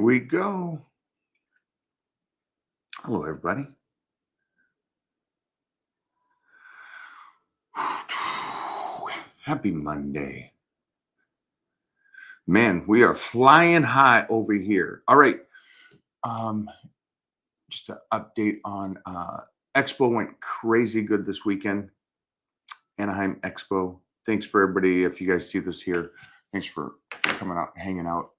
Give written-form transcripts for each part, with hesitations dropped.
we go. Hello, everybody. Happy Monday. Man, we are flying high over here. All right. Just an update on Expo went crazy good this weekend. Anaheim Expo. Thanks for everybody. If you guys see this here, thanks for coming out, hanging out.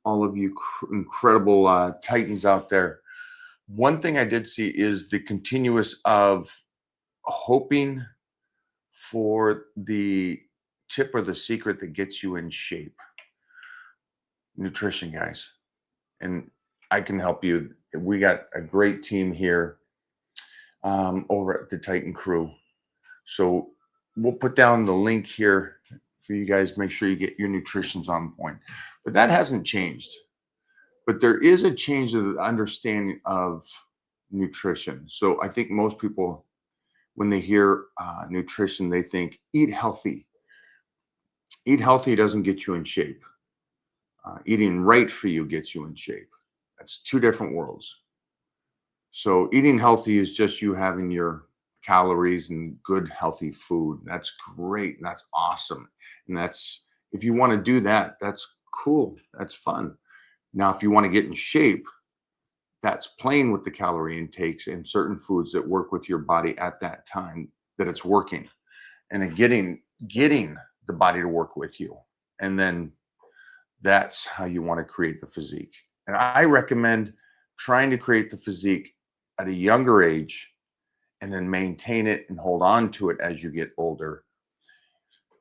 All of you incredible Titans out there. One thing I did see is the continuous of hoping for the tip or the secret that gets you in shape. Nutrition, guys. And I can help you. We got a great team here over at the Titan Crew. So we'll put down the link here for you guys. Make sure you get your nutritions on point. But that hasn't changed. But there is a change of the understanding of nutrition. So I think most people, when they hear nutrition, they think eat healthy. Eat healthy doesn't get you in shape. Eating right for you gets you in shape. That's two different worlds. So eating healthy is just you having your calories and good healthy food. That's great. That's awesome. And that's, if you want to do that, that's cool. That's fun. Now, if you want to get in shape, that's playing with the calorie intakes and certain foods that work with your body at that time that it's working, and then getting the body to work with you. And then that's how you want to create the physique. And I recommend trying to create the physique at a younger age and then maintain it and hold on to it as you get older.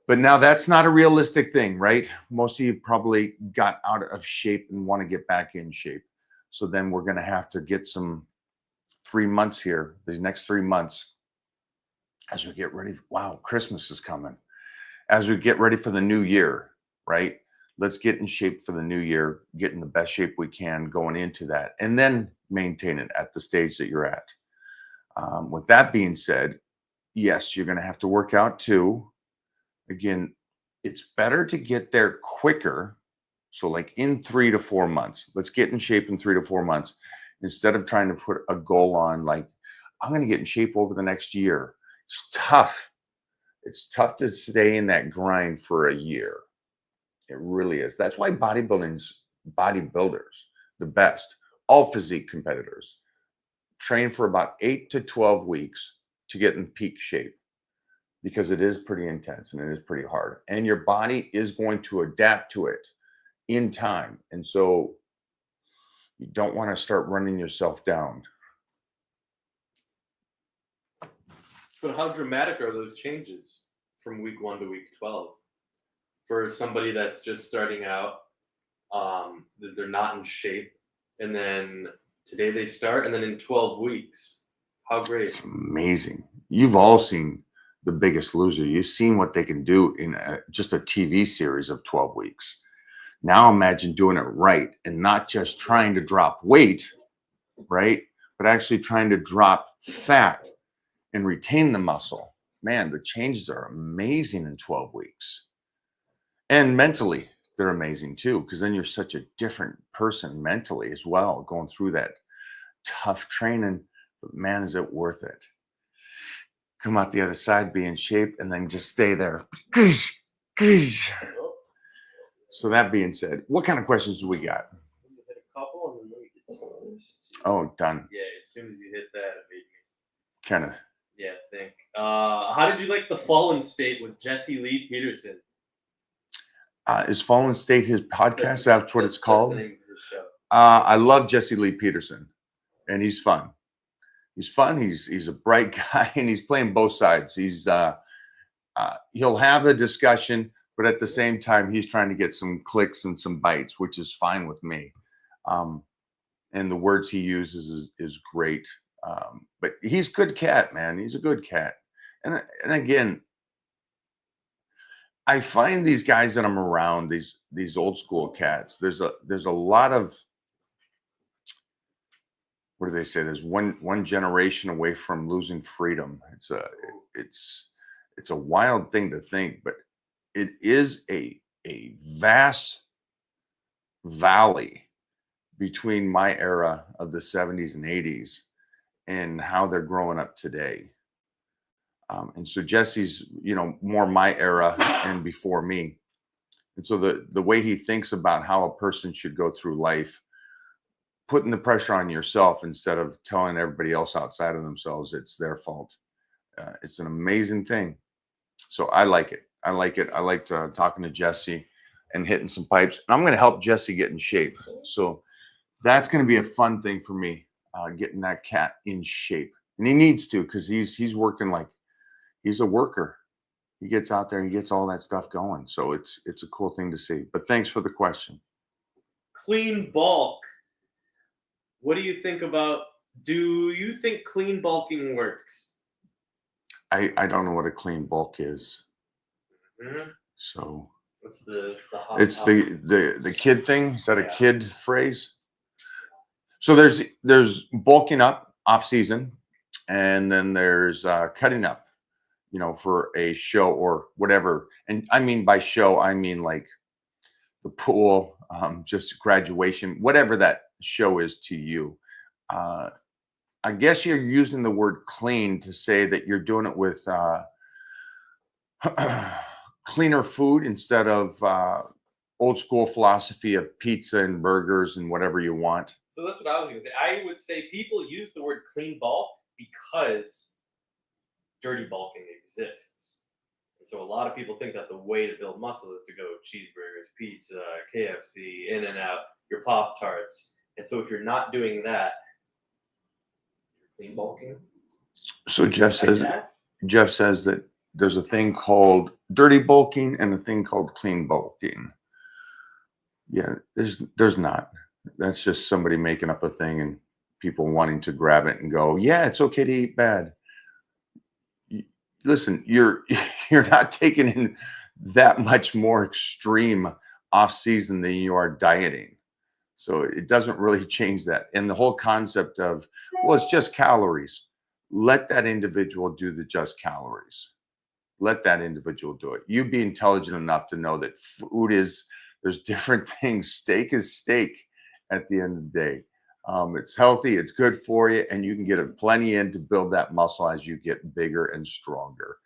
But now that's not a realistic thing, right? Most of you probably got out of shape and want to get back in shape. So then we're going to have to get some 3 months here, these next 3 months, as we get ready. Wow, Christmas is coming. As we get ready for the new year, right? Let's get in shape for the new year, get in the best shape we can going into that, and then maintain it at the stage that you're at. With that being said, yes, you're going to have to work out too. Again, it's better to get there quicker. So like in 3 to 4 months, let's get in shape in 3 to 4 months instead of trying to put a goal on like, I'm going to get in shape over the next year. It's tough. It's tough to stay in that grind for a year. It really is. That's why bodybuilders, the best, all physique competitors, train for about 8 to 12 weeks to get in peak shape, because it is pretty intense and it is pretty hard. And your body is going to adapt to it in time. And so you don't want to start running yourself down. But how dramatic are those changes from week 1 to week 12? For somebody that's just starting out, they're not in shape, and then today they start, and then in 12 weeks, how great. It's amazing. You've all seen The Biggest Loser. You've seen what they can do in just a TV series of 12 weeks. Now imagine doing it right and not just trying to drop weight, right? But actually trying to drop fat and retain the muscle. Man, the changes are amazing in 12 weeks. And mentally, they're amazing too, because then you're such a different person mentally as well, going through that tough training. But man, is it worth it? Come out the other side, be in shape, and then just stay there. So that being said, what kind of questions do we got? You hit a couple, and then we get some of this. Oh, done. Yeah, as soon as you hit that, it made me. Kind of. Yeah, think. How did you like the Fallen State with Jesse Lee Peterson? Is Fallen State his podcast? That's what it's called. That's the name of his show. I love Jesse Lee Peterson, and he's fun. He's fun. He's a bright guy, and he's playing both sides. He'll have a discussion, but at the same time, he's trying to get some clicks and some bites, which is fine with me. And the words he uses is great. But he's a good cat, man. He's a good cat. And again, I find these guys that I'm around, these old school cats, there's a lot of, what do they say? There's one generation away from losing freedom. It's a wild thing to think, but it is a vast valley between my era of the 70s and 80s and how they're growing up today. And so Jesse's, more my era and before me. And so the way he thinks about how a person should go through life, putting the pressure on yourself instead of telling everybody else outside of themselves it's their fault. It's an amazing thing. So I like it. I like it. I liked talking to Jesse and hitting some pipes. And I'm going to help Jesse get in shape. So that's going to be a fun thing for me, getting that cat in shape. And he needs to, because he's working like he's a worker. He gets out there and he gets all that stuff going. So it's a cool thing to see. But thanks for the question. Clean bulk. What do you think about? Do you think clean bulking works? I don't know what a clean bulk is. Mm-hmm. So What's the hot it's topic? the kid thing. Is that a Yeah. kid phrase? So there's bulking up off season, and then there's cutting up, for a show or whatever. And I mean by show, I mean like the pool, just graduation, whatever that show is to you. Uh, I guess you're using the word clean to say that you're doing it with cleaner food instead of old school philosophy of pizza and burgers and whatever you want. So that's what I was going to say. I would say people use the word clean bulk because dirty bulking exists. And so a lot of people think that the way to build muscle is to go cheeseburgers, pizza, KFC, In-N-Out, your Pop-Tarts. And so if you're not doing that, you're clean bulking. So Jeff says that there's a thing called dirty bulking and a thing called clean bulking. Yeah, there's not. That's just somebody making up a thing and people wanting to grab it and go, yeah, it's okay to eat bad. Listen, you're not taking in that much more extreme off season than you are dieting. So it doesn't really change that. And the whole concept of, well, it's just calories. Let that individual do the just calories. Let that individual do it. You be intelligent enough to know that there's different things. Steak is steak at the end of the day. It's healthy, it's good for you, and you can get it plenty in to build that muscle as you get bigger and stronger.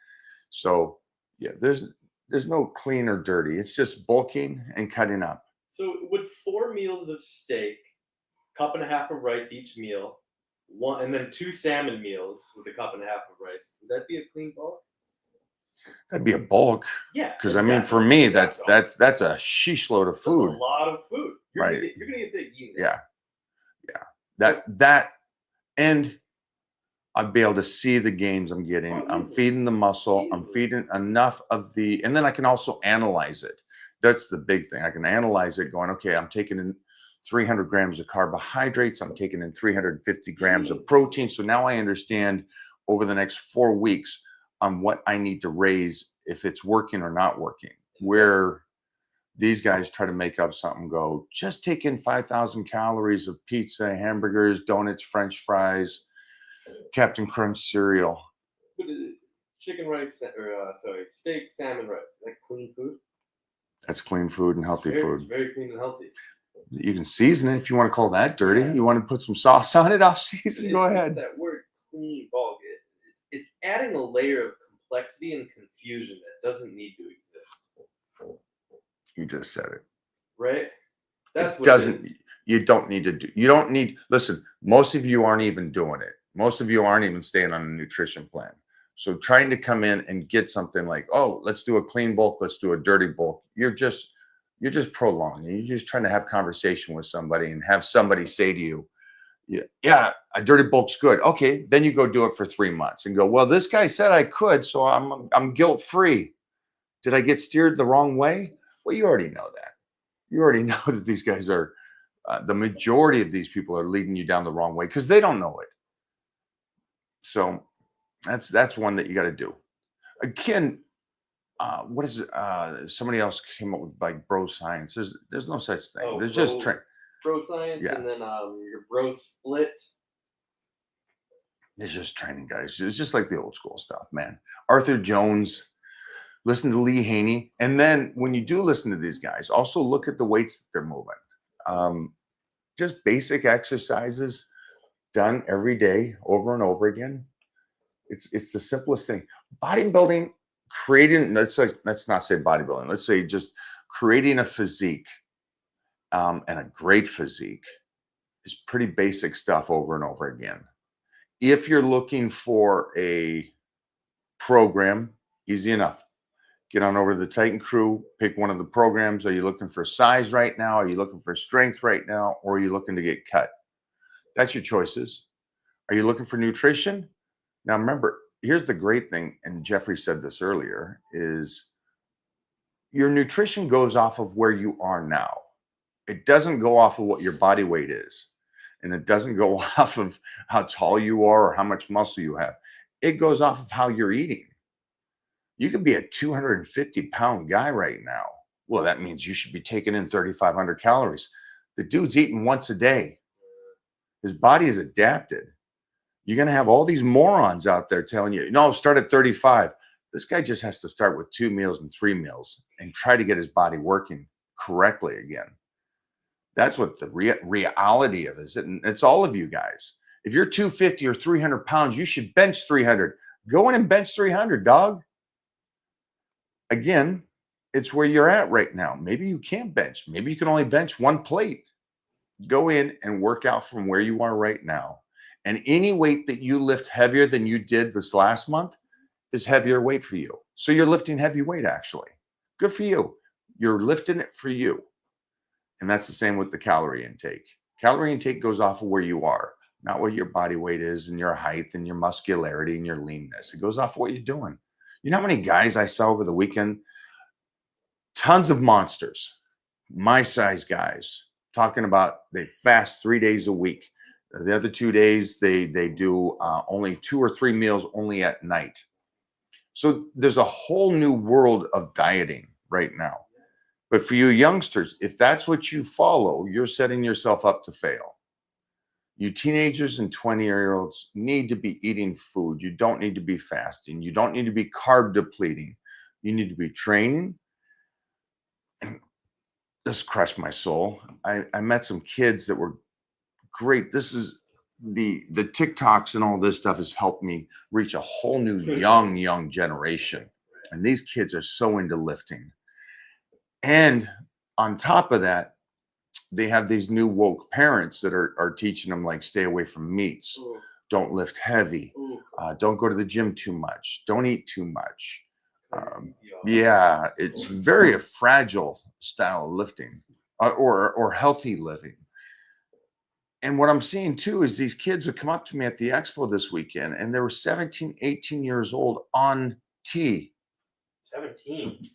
So yeah, there's no clean or dirty. It's just bulking and cutting up. So would 4 meals of steak, cup and a half of rice each meal, and then 2 salmon meals with a cup and a half of rice, would that be a clean bulk? That'd be a bulk. Yeah. Because I mean, for me, that's a sheesh load of food. That's a lot of food. You're Right. gonna get big eating Yeah. That and I'd be able to see the gains I'm getting. I'm feeding the muscle. I'm feeding enough of and then I can also analyze it. That's the big thing. I can analyze it going, okay, I'm taking in 300 grams of carbohydrates. I'm taking in 350 grams of protein. So now I understand over the next 4 weeks on what I need to raise, if it's working or not working. Where these guys try to make up something, go, just take in 5,000 calories of pizza, hamburgers, donuts, French fries, Captain Crunch cereal. Chicken rice, or steak, salmon rice. Is that clean food? That's clean food and healthy food. It's very clean and healthy. You can season it if you want to call that dirty. Yeah. You want to put some sauce on it off season, go ahead. That word clean bulk, it's adding a layer of complexity and confusion that doesn't need to exist. You just said it. Right? That's what doesn't. You don't need to do. You don't need. Listen, most of you aren't even doing it. Most of you aren't even staying on a nutrition plan. So trying to come in and get something like, oh, let's do a clean bulk, let's do a dirty bulk. You're just prolonging. You're just trying to have conversation with somebody and have somebody say to you, yeah, a dirty bulk's good. Okay, then you go do it for 3 months and go, well, this guy said I could, so I'm guilt free. Did I get steered the wrong way? Well, you already know that. You already know that these guys are, the majority of these people are leading you down the wrong way because they don't know it. So that's one that you got to do. Again, what is it? Somebody else came up with like bro science. There's no such thing. There's just bro science, yeah. And then your bro split. It's just training, guys. It's just like the old school stuff, man. Arthur Jones. Listen to Lee Haney. And then when you do listen to these guys, also look at the weights that they're moving. just basic exercises done every day over and over again. It's the simplest thing. Bodybuilding, creating, let's not say bodybuilding, let's say just creating a physique, and a great physique is pretty basic stuff over and over again. If you're looking for a program, easy enough. Get on over to the Titan Crew, pick one of the programs. Are you looking for size right now? Are you looking for strength right now? Or are you looking to get cut? That's your choices. Are you looking for nutrition? Now remember, here's the great thing, and Jeffrey said this earlier, is your nutrition goes off of where you are now. It doesn't go off of what your body weight is. And it doesn't go off of how tall you are or how much muscle you have. It goes off of how you're eating. You could be a 250-pound guy right now. Well, that means you should be taking in 3,500 calories. The dude's eating once a day. His body is adapted. You're going to have all these morons out there telling you, no, start at 35. This guy just has to start with 2 meals and 3 meals and try to get his body working correctly again. That's what the reality of it is. And it's all of you guys. If you're 250 or 300 pounds, you should bench 300. Go in and bench 300, dog. Again, it's where you're at right now. Maybe you can't bench. Maybe you can only bench 1 plate. Go in and work out from where you are right now. And any weight that you lift heavier than you did this last month is heavier weight for you. So you're lifting heavy weight, actually. Good for you. You're lifting it for you. And that's the same with the calorie intake. Calorie intake goes off of where you are, not what your body weight is and your height and your muscularity and your leanness. It goes off of what you're doing. You know how many guys I saw over the weekend? Tons of monsters, my size guys, talking about they fast 3 days a week. The other 2 days, they do only 2 or 3 meals only at night. So there's a whole new world of dieting right now. But for you youngsters, if that's what you follow, you're setting yourself up to fail. You teenagers and 20-year-olds need to be eating food. You don't need to be fasting. You don't need to be carb depleting. You need to be training. And this crushed my soul. I met some kids that were great. This is the TikToks and all this stuff has helped me reach a whole new young generation. And these kids are so into lifting. And on top of that, they have these new woke parents that are teaching them, like, stay away from meats, don't lift heavy, don't go to the gym too much, don't eat too much. Yeah, it's very a fragile style of lifting or healthy living. And what I'm seeing too is these kids would come up to me at the expo this weekend and they were 17, 18 years old on T.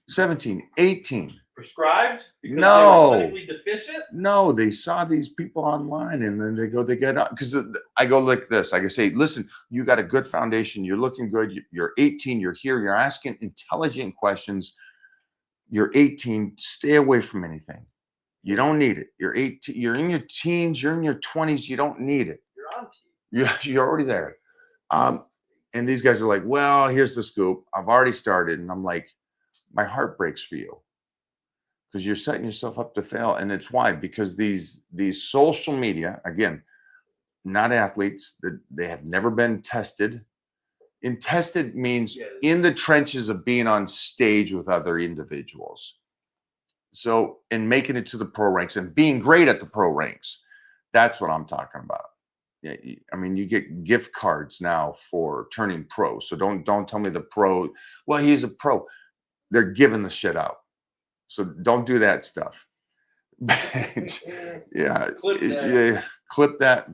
17, 18. Prescribed? Because No. they were clinically deficient? No, they saw these people online and then they get up. Because I go like this. I can say, listen, you got a good foundation. You're looking good. You're 18. You're here. You're asking intelligent questions. You're 18. Stay away from anything. You don't need it. You're 18. You're in your teens. You're in your 20s. You don't need it. You're on T. You're already there. And these guys are like, well, here's the scoop. I've already started. And I'm like, my heart breaks for you. Because you're setting yourself up to fail. And it's why, because these social media, again, not athletes, that they have never been tested. And tested means in the trenches of being on stage with other individuals. So, and making it to the pro ranks and being great at the pro ranks. That's what I'm talking about. Yeah, I mean, you get gift cards now for turning pro. So don't tell me the pro, well, he's a pro. They're giving the shit out. So don't do that stuff. Yeah. Clip that. Yeah. Clip that.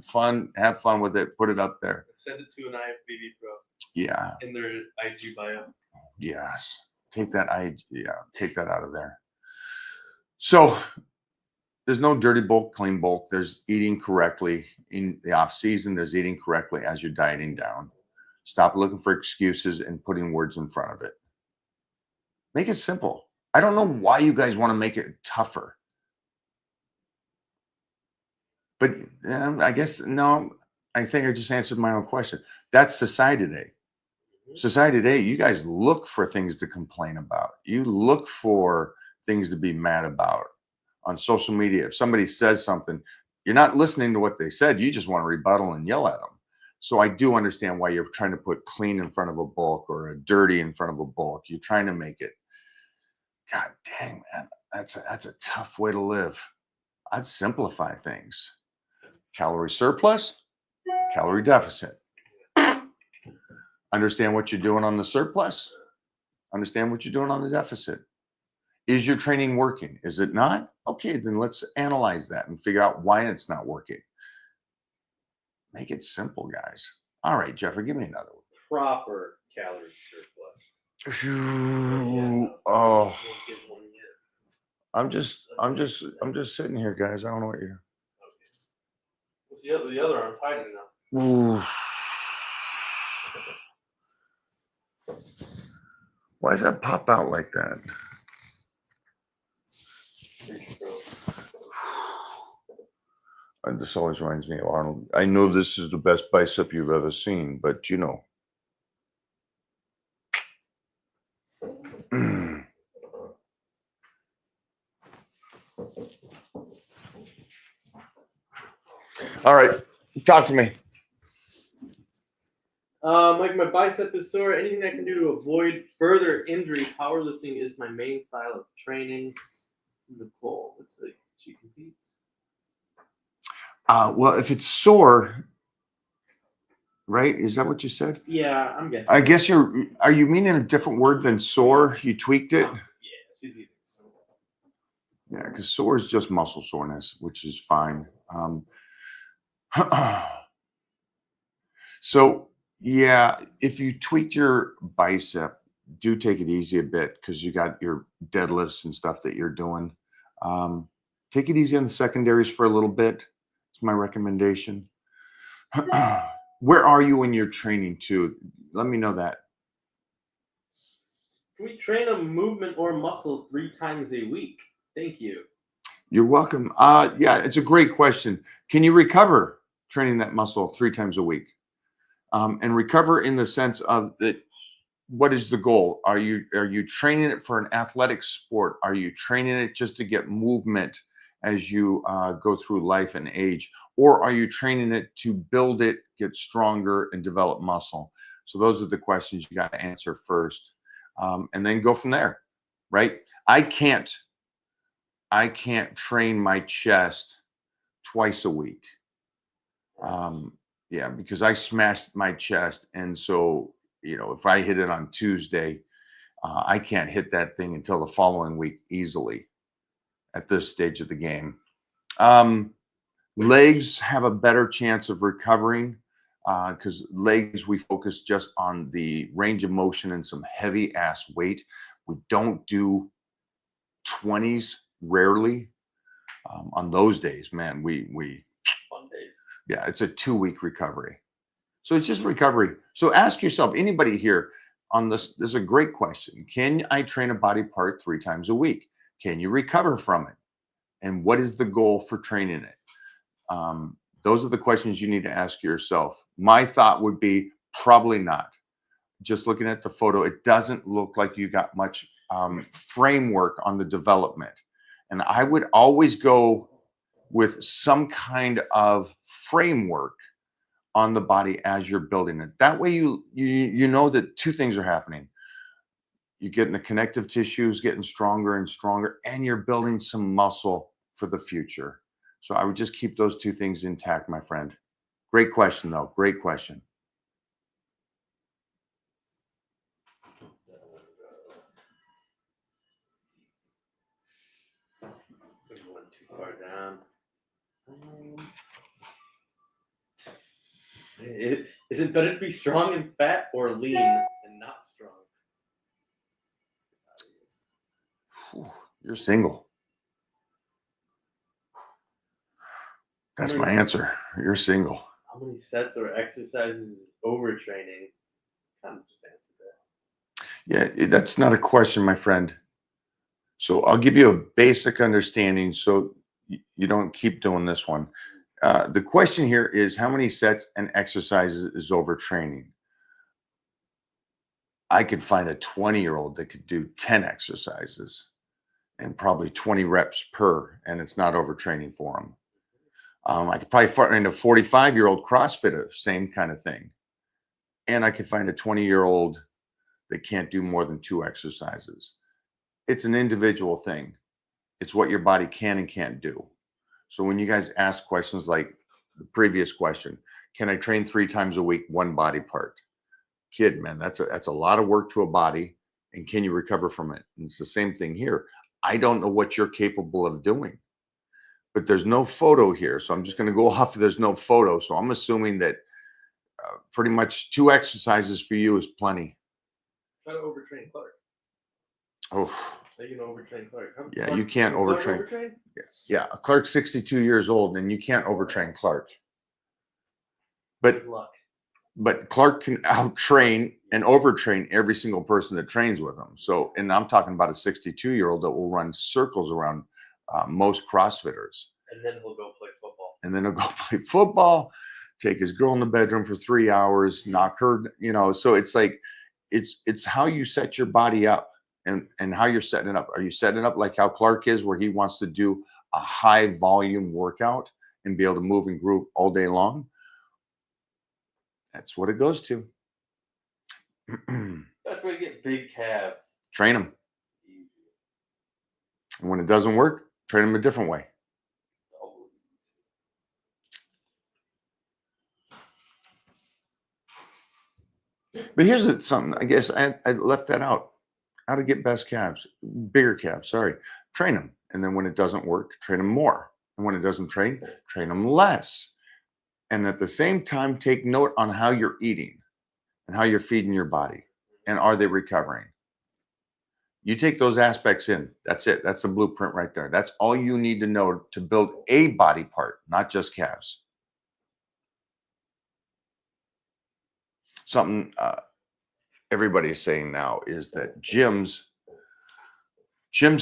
Have fun with it. Put it up there. Send it to an IFBB pro. Yeah. In their IG bio. Yes. Take that out of there. So there's no dirty bulk, clean bulk. There's eating correctly in the off season. There's eating correctly as you're dieting down. Stop looking for excuses and putting words in front of it. Make it simple. I don't know why you guys want to make it tougher. But I guess, no, I think I just answered my own question. That's society today. Society today, you guys look for things to complain about. You look for things to be mad about on social media. If somebody says something, You're not listening to what they said. You just want to rebuttal and yell at them. So I do understand why you're trying to put clean in front of a bulk or a dirty in front of a bulk. You're trying to make it. God dang, man, that's a tough way to live. I'd simplify things. Calorie surplus, calorie deficit. Understand what you're doing on the surplus. Understand what you're doing on the deficit. Is your training working? Is it not? Okay, then let's analyze that and figure out why it's not working. Make it simple, guys. All right, Jeffrey, give me another one. Proper calorie surplus. Oh, Won't get one yet. I'm just sitting here, guys. I don't know what you're. What's the other arm tightening now? Ooh. Why does that pop out like that? This always reminds me of Arnold. I know this is the best bicep you've ever seen, but you know. All right, talk to me. Like my bicep is sore. Anything I can do to avoid further injury? Powerlifting is my main style of training. Nicole, looks like she competes. Well, if it's sore, right? Is that what you said? Yeah, I'm guessing. I guess are you meaning a different word than sore? You tweaked it? Yeah, she's using sore. Yeah, because sore is just muscle soreness, which is fine. So yeah, if you tweak your bicep, do take it easy a bit because you got your deadlifts and stuff that you're doing. Take it easy on the secondaries for a little bit. It's my recommendation. Where are you in your training too? Let me know that. Can we train a movement or muscle 3 times a week? Thank you. You're welcome. Yeah, it's a great question. Can you recover training that muscle 3 times a week? And recover in the sense of that. What is the goal? Are you training it for an athletic sport? Are you training it just to get movement as you go through life and age? Or are you training it to build it, get stronger, and develop muscle? So those are the questions you got to answer first, and then go from there, right? I can't train my chest twice a week. Yeah, because I smashed my chest, and so if I hit it on Tuesday, I can't hit that thing until the following week easily at this stage of the game. Legs have a better chance of recovering because legs, we focus just on the range of motion and some heavy ass weight. We don't do 20s rarely. On those days, man, we Fun days. yeah, it's a 2-week recovery. So it's just recovery. So ask yourself, anybody here on this is a great question. Can I train a body part 3 times a week? Can you recover from it? And what is the goal for training it? Those are the questions you need to ask yourself. My thought would be probably not. Just looking at the photo, it doesn't look like you got much framework on the development. And I would always go with some kind of framework on the body as you're building it. That way you know that 2 things are happening. You're getting the connective tissues getting stronger and stronger, and you're building some muscle for the future. So I would just keep those 2 things intact, my friend. Great question, though. Great question. Went too far down. Is it better to be strong and fat or lean and not strong? Whew, you're single. That's my answer. You're single. How many sets or exercises is overtraining? Kind of just answered that. Yeah, that's not a question, my friend. So I'll give you a basic understanding so you don't keep doing this one. The question here is how many sets and exercises is overtraining? I could find a 20-year-old that could do 10 exercises and probably 20 reps per, and it's not overtraining for them. I could probably find a 45-year-old CrossFitter, same kind of thing. And I could find a 20-year-old that can't do more than 2 exercises. It's an individual thing. It's what your body can and can't do. So when you guys ask questions like the previous question, can I train 3 times a week, one body part? Kid, man, that's a lot of work to a body. And can you recover from it? And it's the same thing here. I don't know what you're capable of doing, but there's no photo here. So I'm just going to go off. There's no photo. So I'm assuming that pretty much 2 exercises for you is plenty. Try to overtrain Clark. Oh, You can overtrain Clark. yeah, Clark, you can't overtrain. Yeah, Clark's 62 years old, and you can't overtrain Clark. Good luck. But Clark can outtrain and overtrain every single person that trains with him. So, and I'm talking about a 62-year-old that will run circles around most CrossFitters. And then he'll go play football. And then he'll go play football, take his girl in the bedroom for 3 hours, knock her, you know. So it's like, it's how you set your body up and how you're setting it up. Are you setting it up like how Clark is, where he wants to do a high volume workout and be able to move and groove all day long? That's what it goes to. That's where you get big calves. Train them. And when it doesn't work, train them a different way. But here's something. I guess I left that out. How to get best calves, bigger calves. Sorry, train them, and then when it doesn't work, train them more. And when it doesn't train them less. And at the same time, take note on how you're eating and how you're feeding your body, and are they recovering? You take those aspects in. That's it. That's the blueprint right there. That's all you need to know to build a body part, not just calves. Something everybody's saying now is that gyms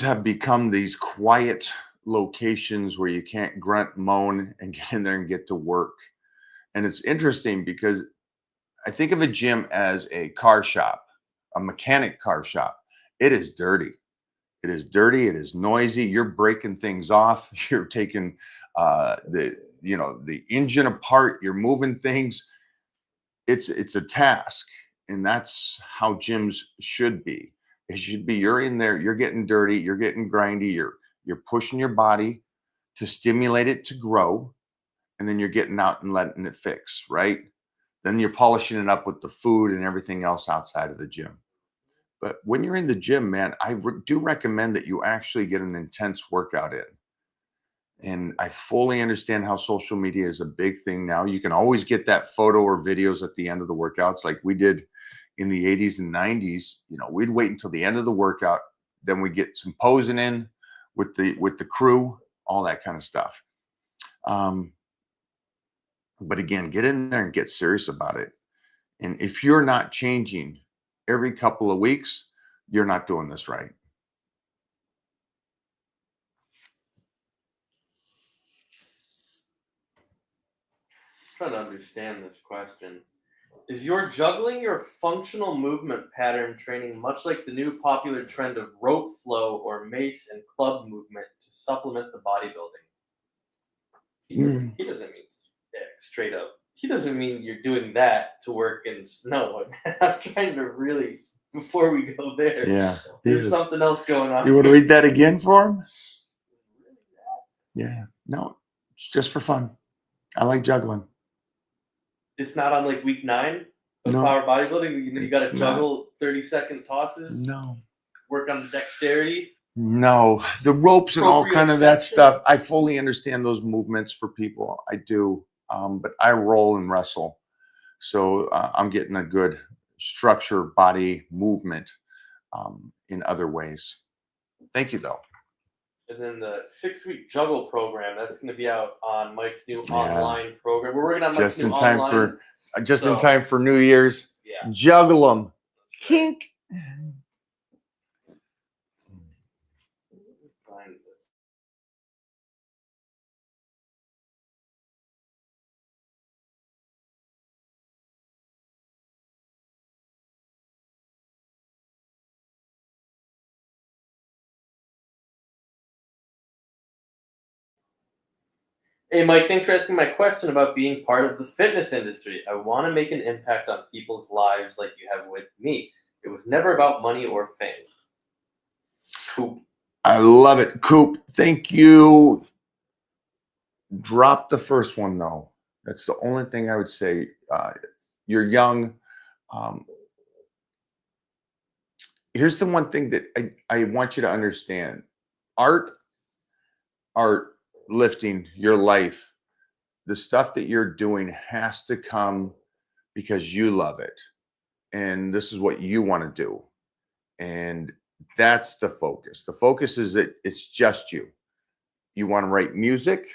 have become these quiet locations where you can't grunt, moan, and get in there and get to work. And it's interesting because I think of a gym as a car shop, a mechanic car shop. It is dirty. It is dirty. It is noisy. You're breaking things off. You're taking the engine apart. You're moving things. It's a task, and that's how gyms should be. It should be you're in there. You're getting dirty. You're getting grindy. You're pushing your body to stimulate it to grow, and then you're getting out and letting it fix. Right. Then you're polishing it up with the food and everything else outside of the gym. But when you're in the gym, man, I do recommend that you actually get an intense workout in. And I fully understand how social media is a big thing now. You can always get that photo or videos at the end of the workouts, like we did in the 80s and 90s. You know, we'd wait until the end of the workout, then we get some posing in with the crew, all that kind of stuff. But again, get in there and get serious about it. And if you're not changing every couple of weeks, you're not doing this right. Trying to understand this question. Is your juggling your functional movement pattern training much like the new popular trend of rope flow or mace and club movement to supplement the bodybuilding? He doesn't mean straight up. He doesn't mean you're doing that to work and no. I'm trying to really, before we go there. Yeah. There's something else going on. You want to read that again for him? Yeah. No, it's just for fun. I like juggling. It's not on like week 9 of power bodybuilding. You got to juggle 30-second tosses. No. Work on the dexterity. No, the ropes and all kind of that stuff. I fully understand those movements for people. I do, but I roll and wrestle, so I'm getting a good structure, body movement in other ways. Thank you, though. And then the 6-week juggle program, that's going to be out on Mike's new online program. We're working on Mike's new online. Just in time for New Year's. Yeah. Juggle them. Kink. Hey, Mike, thanks for asking my question about being part of the fitness industry. I want to make an impact on people's lives like you have with me. It was never about money or fame. Cool. I love it. Coop, thank you. Drop the first one, though. That's the only thing I would say. You're young. Um, here's the one thing that I want you to understand. Art, lifting, your life, the stuff that you're doing has to come because you love it. And this is what you want to do. And that's the focus. The focus is that it's just you. You want to write music,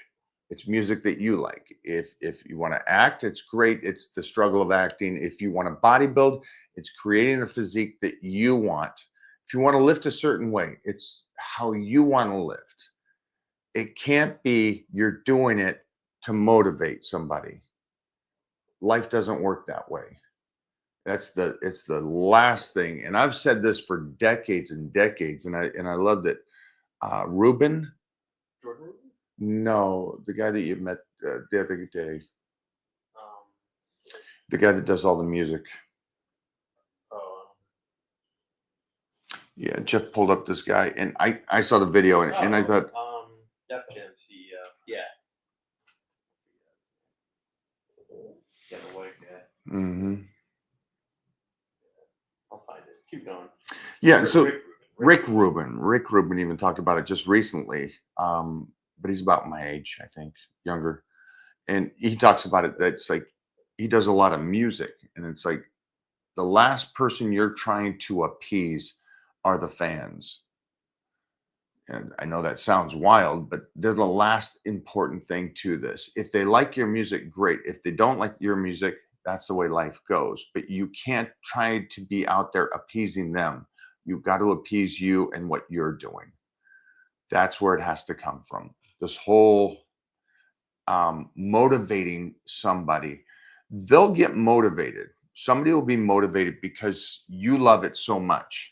it's music that you like. If you want to act, it's great. It's the struggle of acting. If you want to bodybuild, it's creating a physique that you want. If you want to lift a certain way, it's how you want to lift. It can't be you're doing it to motivate somebody. Life doesn't work that way. It's the last thing. And I've said this for decades and decades, and I loved it. Ruben, Jordan Rubin? no, the guy that you met the other day, Um, the guy that does all the music. oh, Yeah, Jeff pulled up this guy, and I saw the video, and I thought, Def Jam CEO. Yeah. Yeah, the white guy. mhm. I'll find it. Keep going. Yeah. So Rick Rubin. Rick Rubin even talked about it just recently. But he's about my age, I think, younger, and he talks about it. That's like he does a lot of music, and it's like the last person you're trying to appease are the fans. And I know that sounds wild, but they're the last important thing to this. If they like your music, great. If they don't like your music, that's the way life goes. But you can't try to be out there appeasing them. You've got to appease you and what you're doing. That's where it has to come from. This whole motivating somebody, they'll get motivated. Somebody will be motivated because you love it so much.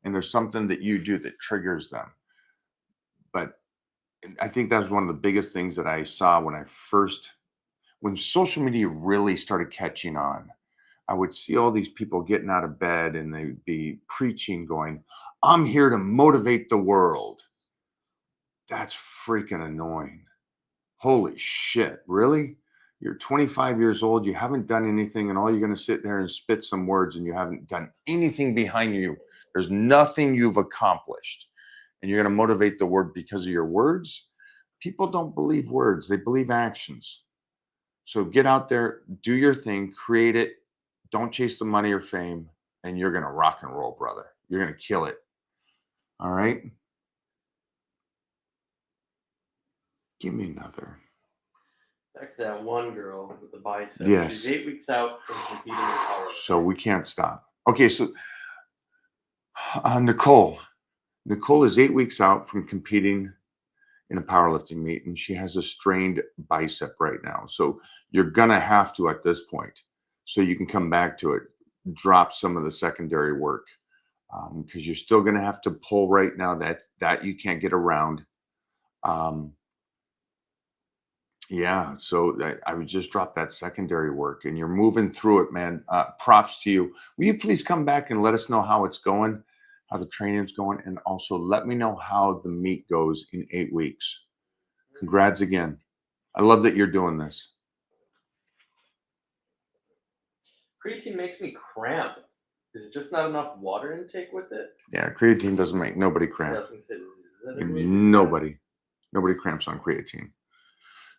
And there's something that you do that triggers them. But I think that was one of the biggest things that I saw when social media really started catching on. I would see all these people getting out of bed and they'd be preaching, going, I'm here to motivate the world. That's freaking annoying. Holy shit, really? You're 25 years old, you haven't done anything, and all you're going to sit there and spit some words, and you haven't done anything behind you. There's nothing you've accomplished. And you're going to motivate the word because of your words. People don't believe words, they believe actions. So get out there, do your thing, create it. Don't chase the money or fame, and you're going to rock and roll, brother. You're going to kill it. All right? Give me another. Back to that one girl with the bicep. Yes. She's 8 weeks out from competing in powerlifting. So we can't stop. Okay, so Nicole is 8 weeks out from competing in a powerlifting meet, and she has a strained bicep right now. So you're gonna have to, at this point, so you can come back to it, drop some of the secondary work, because you're still gonna have to pull right now. That you can't get around. Yeah, so I would just drop that secondary work, and you're moving through it, man. Props to you. Will you please come back and let us know how it's going, how the training's going, and also let me know how the meet goes in 8 weeks. Congrats again. I love that you're doing this. Creatine makes me cramp. Is it just not enough water intake with it? Yeah, creatine doesn't make nobody Yeah, I cramp. was gonna say, is that a reason? Nobody cramps on creatine.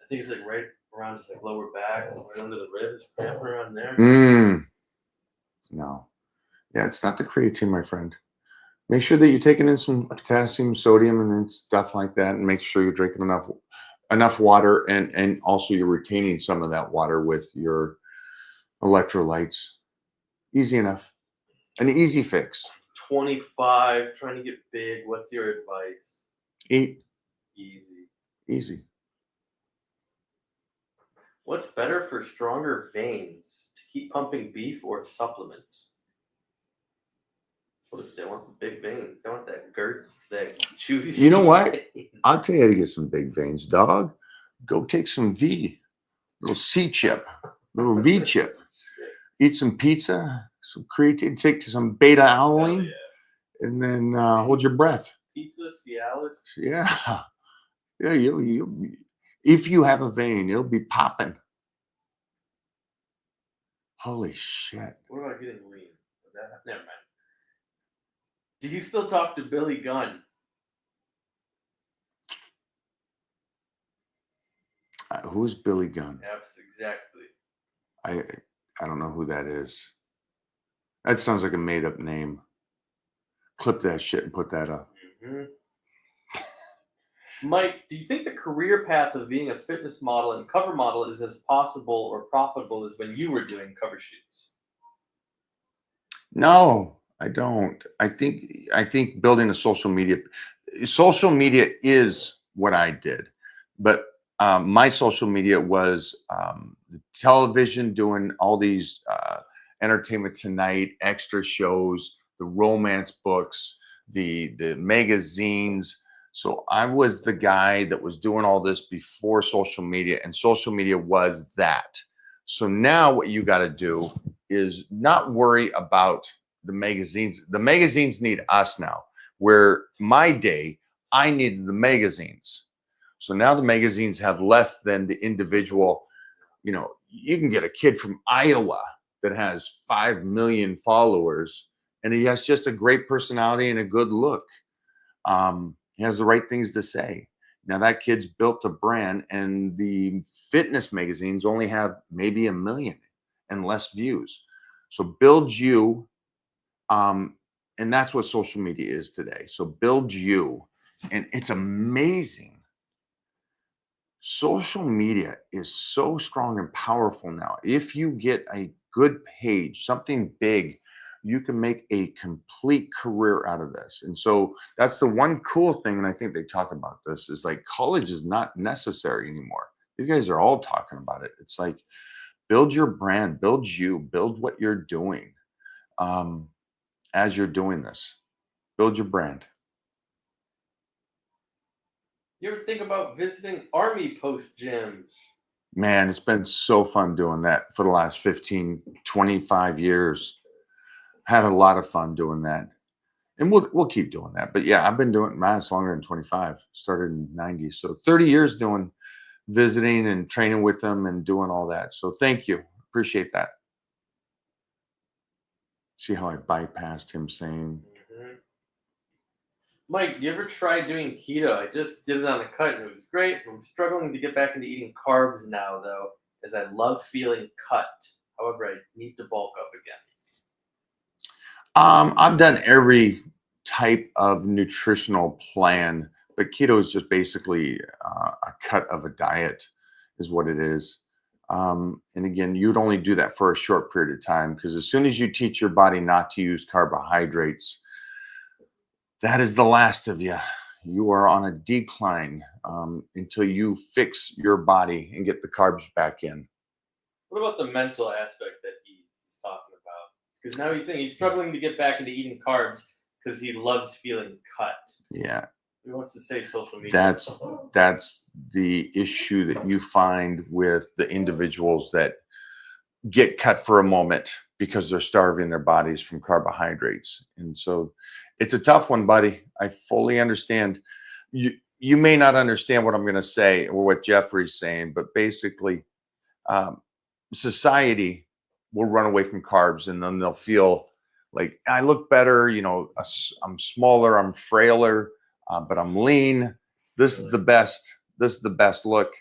I think it's like right around his like lower back, right under the ribs, cramping around there. No. Yeah, it's not the creatine, my friend. Make sure that you're taking in some potassium, sodium, and stuff like that, and make sure you're drinking enough water, and also you're retaining some of that water with your electrolytes. Easy enough. An easy fix. 25, trying to get big. What's your advice? Eat. Easy. What's better for stronger veins? To keep pumping beef or supplements? They want the big veins. They want that juicy. You know what? I'll tell you how to get some big veins, dog. go take some little C chip, little V chip. Eat some pizza, some creatine, take some beta Hell alanine, yeah. and then hold your breath. Pizza, Cialis. Yeah, yeah. You if you have a vein, it'll be popping. Holy shit! What about getting lean? Never mind. Do you still talk to Billy Gunn? Who's Billy Gunn? Yes, exactly. I don't know who that is. That sounds like a made up name. Clip that shit and put that up. hmm Mike, do you think the career path of being a fitness model and cover model is as possible or profitable as when you were doing cover shoots? No, I don't. I think building a social media is what I did, but my social media was the television, doing all these Entertainment Tonight extra shows, the romance books, the magazines. So I was the guy that was doing all this before social media, and social media was that. So now what you got to do is not worry about the magazines. The magazines need us now. Where my day, I needed the magazines. So now the magazines have less than the individual. You can get a kid from Iowa that has 5 million followers and he has just a great personality and a good look. He has the right things to say. Now that kid's built a brand, and the fitness magazines only have maybe 1 million and less views. So build you, and that's what social media is today. So build you, and it's amazing. Social media is so strong and powerful now. If you get a good page, something big, you can make a complete career out of this. And so that's the one cool thing. And I think they talk about this is like college is not necessary anymore. You guys are all talking about it. It's like build your brand, build you, build what you're doing um, as you're doing this. Build your brand. You ever think about visiting army post gyms? Man, it's been so fun doing that for the last 15, 25 years. Had a lot of fun doing that. And we'll keep doing that. But yeah, I've been doing mass longer than 25. Started in 90. So 30 years doing visiting and training with them and doing all that. So thank you. Appreciate that. See how I bypassed him saying, hmm Mike, you ever tried doing keto? I just did it on a cut and it was great. I'm struggling to get back into eating carbs now, though, as I love feeling cut. However, I need to bulk up again. I've done every type of nutritional plan, but keto is just basically a cut of a diet, is what it is. And again, you'd only do that for a short period of time because as soon as you teach your body not to use carbohydrates, that is the last of you. You are on a decline until you fix your body and get the carbs back in. What about the mental aspect that he's talking about? Because now he's saying he's struggling to get back into eating carbs because he loves feeling cut. Yeah, He wants to say social media. that's the issue that you find with the individuals that get cut for a moment because they're starving their bodies from carbohydrates. And so it's a tough one, buddy. I fully understand. You may not understand what I'm going to say or what Jeffrey's saying, but basically, um, society will run away from carbs and then they'll feel like I look better. I'm smaller, I'm frailer, but I'm lean. This is the best. This is the best look.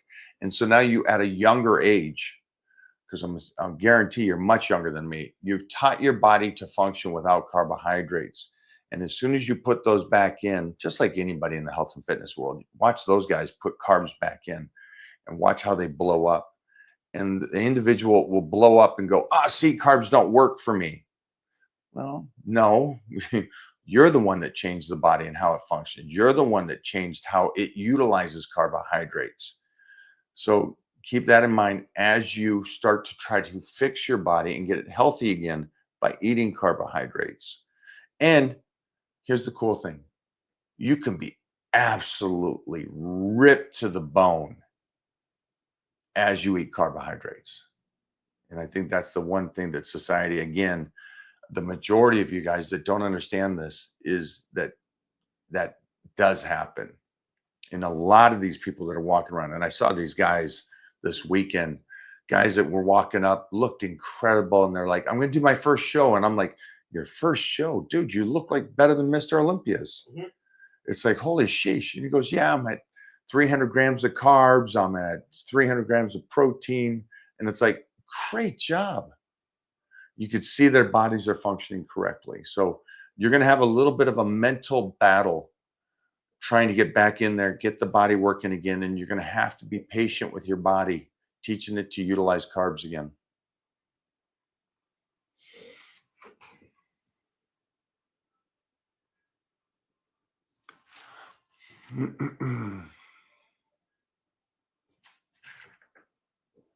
And so now you at a younger age, because I'm guarantee you're much younger than me. You've taught your body to function without carbohydrates. And as soon as you put those back in, just like anybody in the health and fitness world, watch those guys put carbs back in and watch how they blow up. And the individual will blow up and go, see, carbs don't work for me. Well, no, you're the one that changed the body and how it functions. You're the one that changed how it utilizes carbohydrates. So keep that in mind as you start to try to fix your body and get it healthy again by eating carbohydrates. And here's the cool thing, you can be absolutely ripped to the bone as you eat carbohydrates. And I think that's the one thing that society, again, the majority of you guys that don't understand this is that that does happen. And a lot of these people that are walking around, and I saw these guys this weekend, guys that were walking up, looked incredible. And they're like, I'm going to do my first show. And I'm like, your first show? Dude, you look like better than Mr. Olympia's. Mhm. It's like, holy sheesh. And he goes, yeah, I'm at 300 grams of carbs. I'm at 300 grams of protein. And it's like, great job. You could see their bodies are functioning correctly. So you're going to have a little bit of a mental battle trying to get back in there, get the body working again. And you're going to have to be patient with your body, teaching it to utilize carbs again.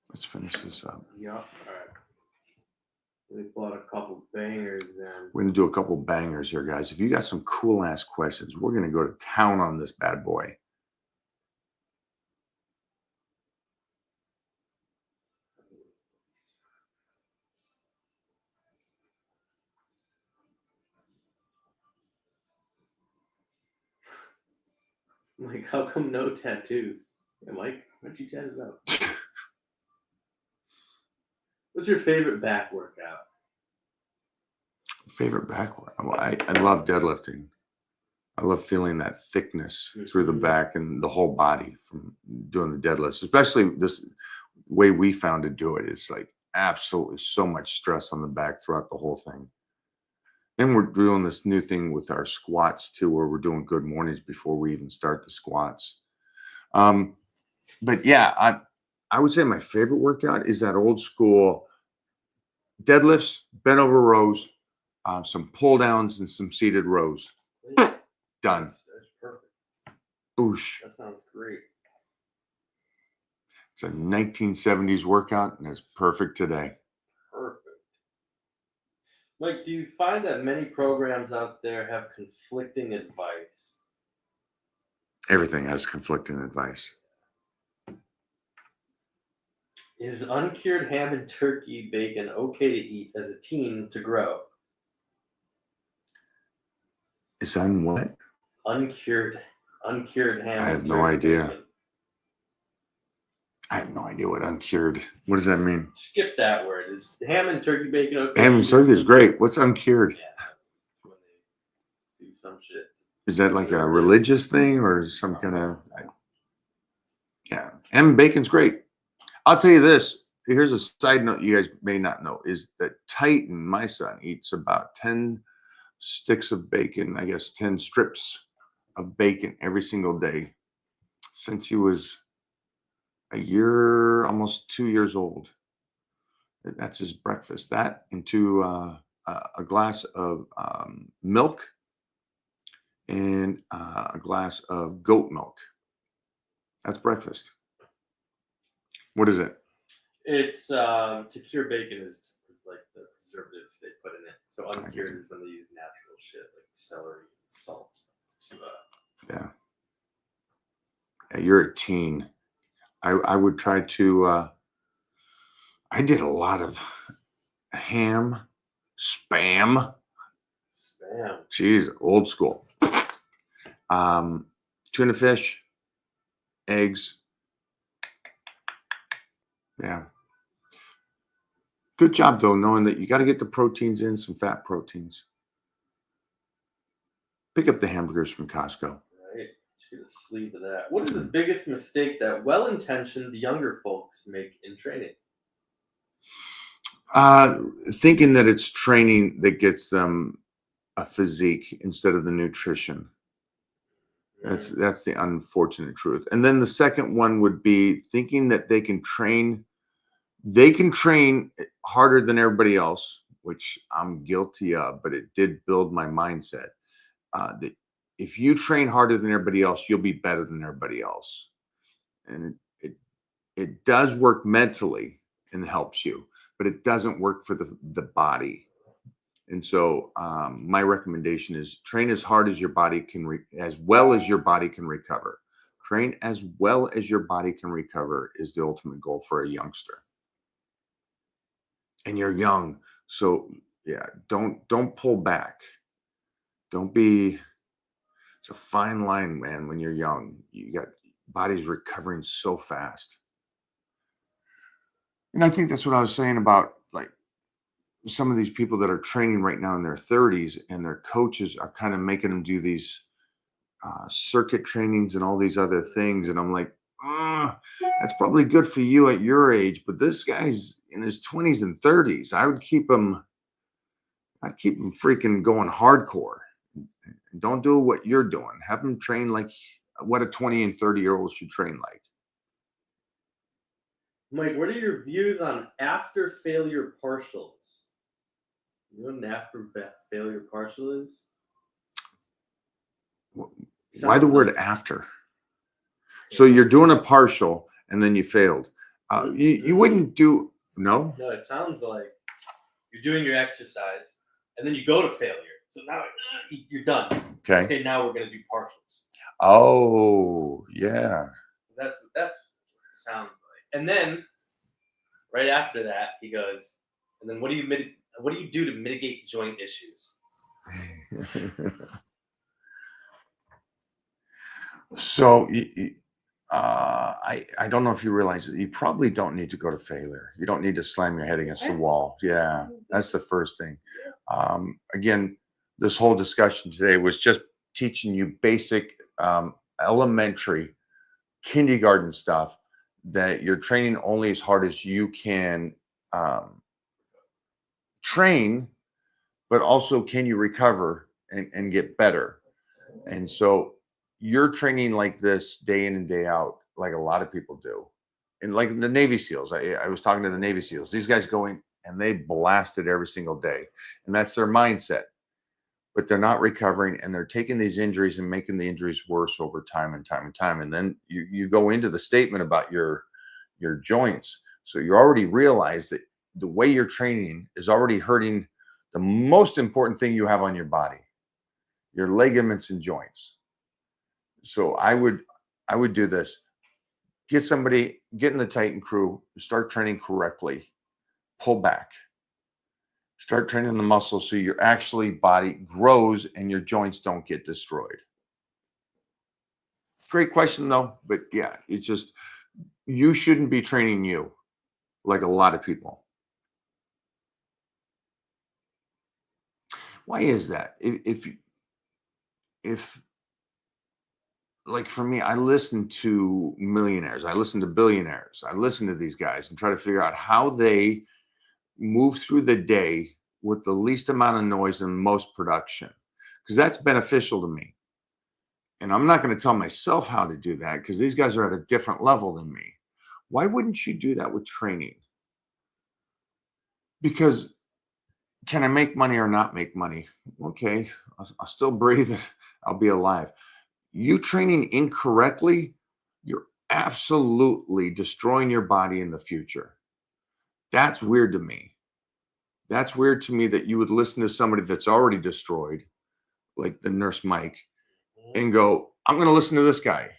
Let's finish this up. Yep. All right. We bought a couple bangers then. We're going to do a couple bangers here, guys. If you got some cool ass questions, we're going to go to town on this bad boy. Like, how come no tattoos? I'm like, what you tatted up? What's your favorite back workout? Favorite back work? Well, I love deadlifting. I love feeling that thickness through the back and the whole body from doing the deadlifts, especially this way we found to do it is like absolutely so much stress on the back throughout the whole thing. And we're doing this new thing with our squats too, where we're doing good mornings before we even start the squats. But yeah, I would say my favorite workout is that old school deadlifts, bent over rows, some pull downs, and some seated rows. Done. That's perfect. Boosh. That sounds great. It's a 1970s workout, and it's perfect today. Perfect. Mike, do you find that many programs out there have conflicting advice? Everything has conflicting advice. Is uncured ham and turkey bacon okay to eat as a teen to grow? Is on what? Uncured ham. I have and no turkey idea. bacon. I have no idea what uncured. What does that mean? Skip that word. Is ham and turkey bacon okay? Ham and turkey is great. What's uncured? Yeah, that's when they do some shit. Is that like a religious thing or some kind of? Yeah, ham and bacon's great. I'll tell you this. Here's a side note you guys may not know is that Titan, my son, eats about 10 sticks of bacon, I guess 10 strips of bacon every single day since he was a year, almost 2 years old. That's his breakfast. That into a glass of milk and a glass of goat milk. That's breakfast. What is it? It's to cure bacon is like the preservatives they put in it. So get uncured it. is when they use natural shit like celery and salt to Yeah. Yeah, you're a teen. I would try to. I did a lot of ham, spam. spam. Jeez, old school. Tuna fish, eggs. Yeah. Good job though, knowing that you got to get the proteins in, some fat proteins. Pick up the hamburgers from Costco. Right. Just get a sleeve of that. What is the biggest mistake that well-intentioned younger folks make in training? Thinking that it's training that gets them a physique instead of the nutrition. That's the unfortunate truth. And then the second one would be thinking that they can train harder than everybody else, which I'm guilty of, but it did build my mindset. That if you train harder than everybody else, you'll be better than everybody else. And it does work mentally and helps you, but it doesn't work for the body. And so my recommendation is train as hard as your body can, as well as your body can recover. Train as well as your body can recover is the ultimate goal for a youngster. And you're young, so yeah, don't pull back. Don't be. It's a fine line, man. When you're young, you got bodies recovering so fast. And I think that's what I was saying about like some of these people that are training right now in their 30s and their coaches are kind of making them do these circuit trainings and all these other things. And I'm like, that's probably good for you at your age, but this guy's in his 20s and 30s. I'd keep him freaking going hardcore. Don't do what you're doing. Have him train like what a 20 and 30-year-old should train like. Mike, what are your views on after failure partials? You know what an after failure partial is? Why the word after? So you're doing a partial and then you failed. You wouldn't do, no? No, it sounds like you're doing your exercise and then you go to failure. So now you're done. Okay. Okay, now we're going to do partials. Oh, yeah. That's what it sounds like. And then right after that, he goes, and then what do you do to mitigate joint issues? So I don't know if you realize it. You probably don't need to go to failure. You don't need to slam your head against the wall. Yeah, that's the first thing. Again, this whole discussion today was just teaching you basic, elementary, kindergarten stuff that you're training only as hard as you can train, but also can you recover and get better. And so you're training like this day in and day out, like a lot of people do. And like the Navy SEALs, I was talking to the Navy SEALs. These guys go in and they blast it every single day. And that's their mindset. But they're not recovering and they're taking these injuries and making the injuries worse over time and time and time. And then you go into the statement about your joints. So you already realize that the way you're training is already hurting the most important thing you have on your body, your ligaments and joints. So I would do this. Get in the Titan crew, start training correctly, pull back. Start training the muscles so your actually body grows and your joints don't get destroyed. Great question though, but yeah, it's just you shouldn't be training you like a lot of people. Why is that? If like for me, I listen to millionaires, I listen to billionaires, I listen to these guys and try to figure out how they move through the day with the least amount of noise and most production, because that's beneficial to me. And I'm not going to tell myself how to do that because these guys are at a different level than me. Why wouldn't you do that with training? Because can I make money or not make money? Okay, I'll still breathe. I'll be alive. You training incorrectly, you're absolutely destroying your body in the future. That's weird to me. That's weird to me that you would listen to somebody that's already destroyed, like the nurse Mike, and go, I'm going to listen to this guy.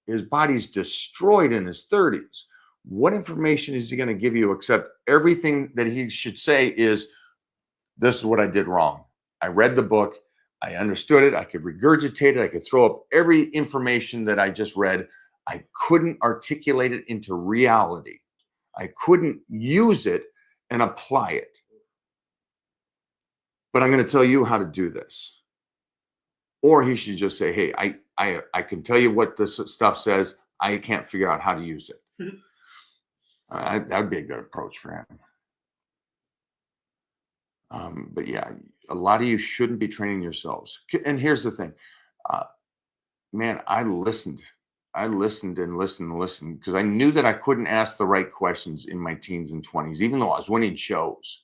His body's destroyed in his 30s. What information is he going to give you except everything that he should say is, this is what I did wrong. I read the book. I understood it. I could regurgitate it. I could throw up every information that I just read. I couldn't articulate it into reality. I couldn't use it and apply it. But I'm going to tell you how to do this. Or he should just say, hey, I can tell you what this stuff says. I can't figure out how to use it. That would be a good approach for him. But yeah, a lot of you shouldn't be training yourselves. And here's the thing, man, I listened and listened and listened because I knew that I couldn't ask the right questions in my teens and 20s, even though I was winning shows.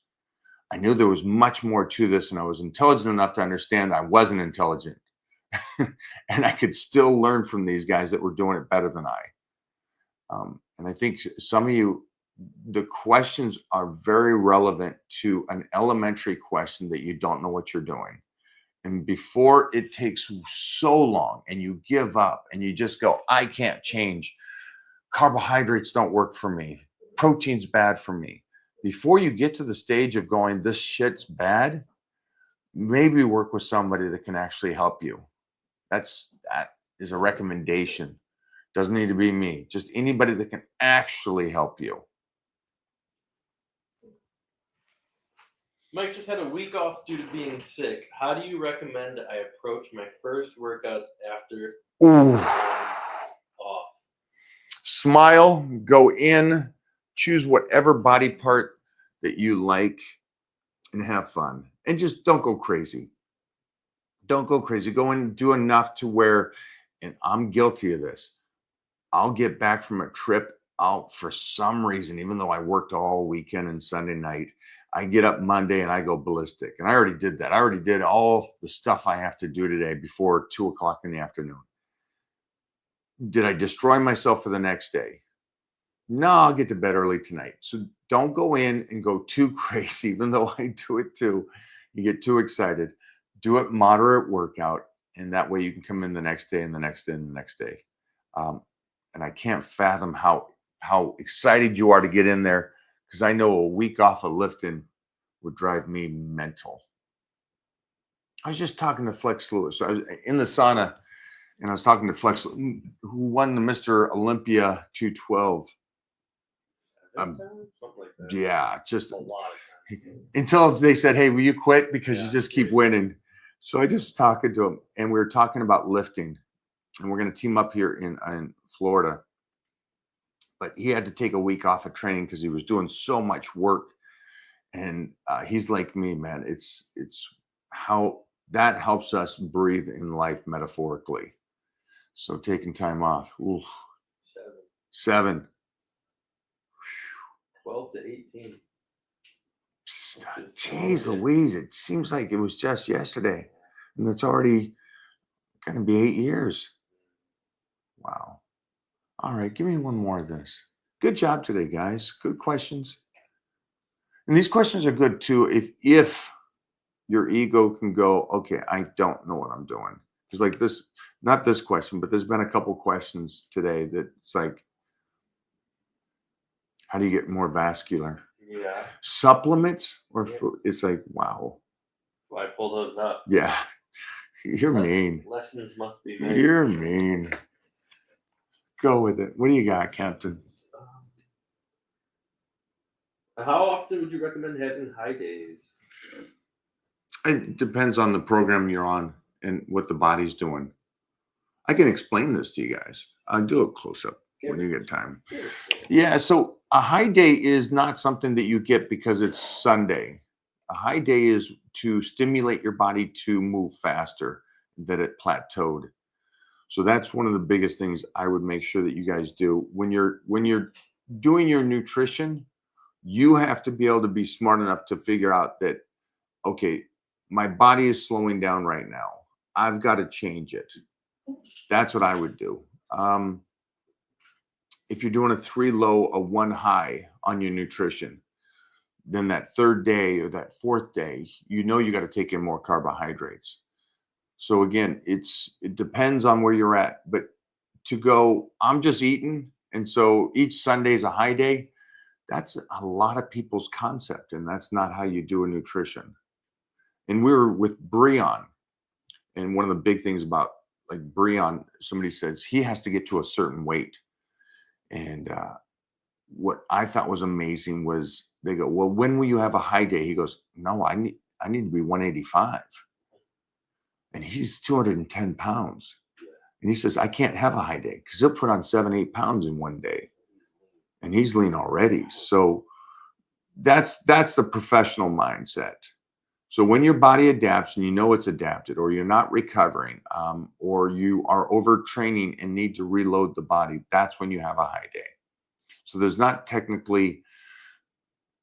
I knew there was much more to this, and I was intelligent enough to understand I wasn't intelligent. And I could still learn from these guys that were doing it better than I. And I think some of you, the questions are very relevant to an elementary question that you don't know what you're doing. And before it takes so long and you give up and you just go, I can't change. Carbohydrates don't work for me. Protein's bad for me. Before you get to the stage of going, this shit's bad, maybe work with somebody that can actually help you. That is a recommendation. Doesn't need to be me. Just anybody that can actually help you. Mike just had a week off due to being sick. How do you recommend I approach my first workouts after Ooh. off? Smile, go in, choose whatever body part that you like, and have fun. And just don't go crazy. Don't go crazy. Go and do enough to where, and I'm guilty of this, I'll get back from a trip out for some reason, even though I worked all weekend and Sunday night, I get up Monday and I go ballistic. And I already did that. I already did all the stuff I have to do today before 2:00 in the afternoon. Did I destroy myself for the next day? No, I'll get to bed early tonight. So don't go in and go too crazy, even though I do it too. You get too excited. Do it moderate workout. And that way you can come in the next day and the next day and the next day. And I can't fathom how excited you are to get in there, because I know a week off of lifting would drive me mental. I was just talking to Flex Lewis. I was in the sauna and I was talking to Flex, who won the Mr. Olympia 212. Something like that. Yeah, just A lot of times. until they said, hey, will you quit? Because Yeah, you just keep seriously. winning. So I just talking to him and we were talking about lifting, and we're going to team up here in Florida. But he had to take a week off of training because he was doing so much work. And he's like me, man. It's how that helps us breathe in life metaphorically. So taking time off. Ooh, 7. 12 to 18. Jeez Louise, it seems like it was just yesterday. And it's already going to be 8 years. Wow. All right, give me one more of this. Good job today, guys. Good questions. And these questions are good too if your ego can go, okay, I don't know what I'm doing. Because like this, not this question, but there's been a couple questions today that it's like, how do you get more vascular? Yeah. Supplements or Yeah. food? It's like, wow. So I pull those up. Yeah. You're mean. Lessons must be made. You're mean. Go with it. What do you got, Captain? How often would you recommend having high days? It depends on the program you're on and what the body's doing. I can explain this to you guys. I'll do a close up when you get time. Yeah, so a high day is not something that you get because it's Sunday. A high day is to stimulate your body to move faster, that it plateaued. So that's one of the biggest things I would make sure that you guys do when you're doing your nutrition. You have to be able to be smart enough to figure out that, okay, my body is slowing down right now. I've got to change it. That's what I would do. If you're doing a 3 low, a 1 high on your nutrition, then that third day or that fourth day, you got to take in more carbohydrates. So again, it depends on where you're at. But to go, I'm just eating, and so each Sunday is a high day. That's a lot of people's concept, and that's not how you do a nutrition. And we were with Breon, and one of the big things about like Breon, somebody says he has to get to a certain weight. And what I thought was amazing was they go, well, when will you have a high day? He goes, no, I need to be 185. And he's 210 pounds. And he says, I can't have a high day because he'll put on 7-8 pounds in one day. And he's lean already. So that's the professional mindset. So when your body adapts and you know it's adapted, or you're not recovering, or you are overtraining and need to reload the body, that's when you have a high day. So there's not technically,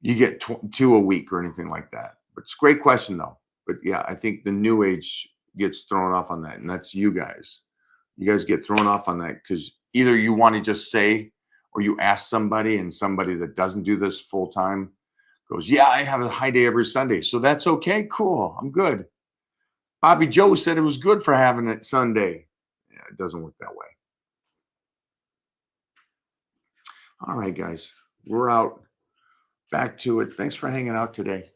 you get 2 a week or anything like that. But it's a great question though. But yeah, I think the new age gets thrown off on that. And that's you guys. You guys get thrown off on that because either you want to just say, or you ask somebody, and somebody that doesn't do this full time goes, yeah, I have a high day every Sunday. So that's okay. Cool. I'm good. Bobby Joe said it was good for having it Sunday. Yeah, it doesn't work that way. All right, guys, we're out. Back to it. Thanks for hanging out today.